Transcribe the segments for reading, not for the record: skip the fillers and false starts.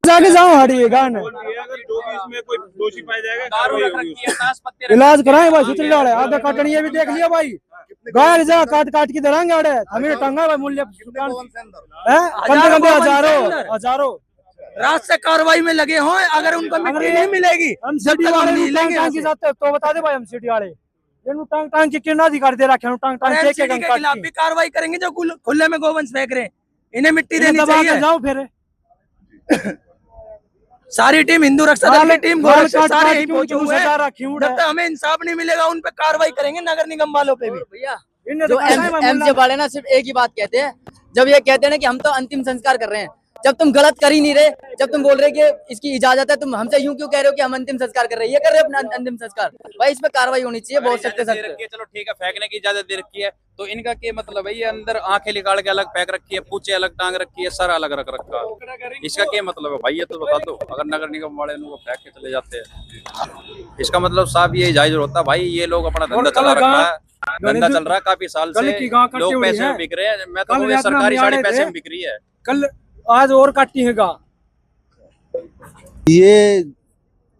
जाके जाओ हटी गान इलाज कराए भाई सुतरी डाले आधा काटनी है भी देख लिया भाई गाय जा काट काट के धराएंगे अड़े हमें टंगा भाई मूल्य गंदे हजारों रात से कार्रवाई में लगे हों। अगर उनको मिट्टी नहीं मिलेगी हम सिटी वाले टांग के साथ तो बता दे भाई हम सिटी वाले टांग टांग के कितना अधिकार दे रखे टांग टांग के खिलाफ भी कार्रवाई करेंगे जो खुले में गोवंश फेंक रहे हैं। इन्हें मिट्टी देनी चाहिए। जाओ फिर सारी टीम हिंदू रक्षा दल की टीम सारे यहीं पहुंचे हुए हैं। जब तक हमें इंसाफ नहीं मिलेगा उन पे कार्रवाई करेंगे नगर निगम वालों पे भी। भैया जो एमजे वाले ना सिर्फ एक ही बात कहते हैं, जब ये कहते हैं ना कि हम तो अंतिम संस्कार कर रहे हैं, जब तुम गलत कर ही नहीं रहे, जब तुम बोल रहे कि इसकी इजाजत है, तुम हमसे यूं क्यों कह रहे हो कि हम अंतिम संस्कार कर रहे हैं? ये कर रहे हो अपना अंतिम संस्कार। भाई इसमें कार्रवाई होनी चाहिए, बहुत सख्त सख्त। चलो ठीक है, फेंकने की इजाजत दे रखी है तो इनका क्या मतलब है? ये अंदर आंखें निकाल के अलग फेंक रखी है, पूछे अलग टांग रखी है, सर अलग रख रखा है, इसका क्या मतलब है भाई? ये तो बता दो। अगर नगर निगम वाले इनको फेंक के चले जाते हैं इसका मतलब साहब ये जायज होता है भाई। ये लोग अपना धंधा चला रखा है, धंधा चल रहा है काफी साल से, लोग पैसे में बिक रहे हैं। मैं तो सरकारी साड़ी पैसे में बिक रही है। कल आज और काटी है गा। ये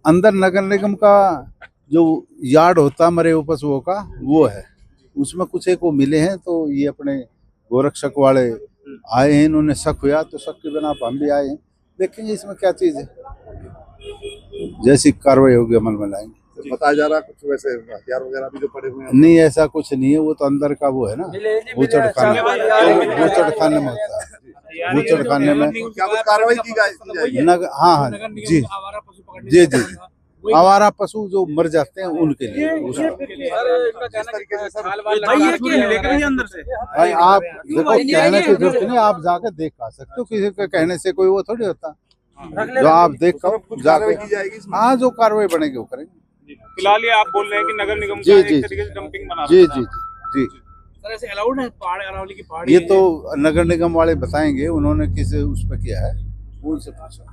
अंदर नगर निगम का जो यार्ड होता है मरे पशुओं का वो है, उसमें कुछ एक वो मिले हैं तो ये अपने गोरक्षक वाले आए हैं, इन्होंने शक हुआ तो शक के बिना हम भी आए हैं। देखेंगे इसमें क्या चीज है, जैसी कार्रवाई होगी अमल में लाएंगे। बताया जा रहा कुछ वैसे हथियार वगैरह भी जो पड़े हुए हैं? नहीं ऐसा कुछ नहीं है, वो तो अंदर का वो है ना, बूचड़ खाने में होता है, बूचड़ खाने में। क्या कुछ कार्रवाई की जाएगी? हाँ हाँ जी जी जी आवारा पशु जो मर जाते हैं उनके लिए। भाई आप देखो कहने की जरूरत नहीं, आप जाकर देख आ सकते हो, किसी के कहने से कोई वो थोड़ी होता। जो आप देख कर जाकर हाँ जो कार्रवाई बनेगी वो करेंगे। फिलहाल ये आप बोल रहे हैं कि नगर निगम जी जी जी जी जी सर ऐसे अलाउड है पहाड़ अरावली की पहाड़ी? ये तो नगर निगम वाले बताएंगे, उन्होंने किस उस पर किया है उनसे पूछा।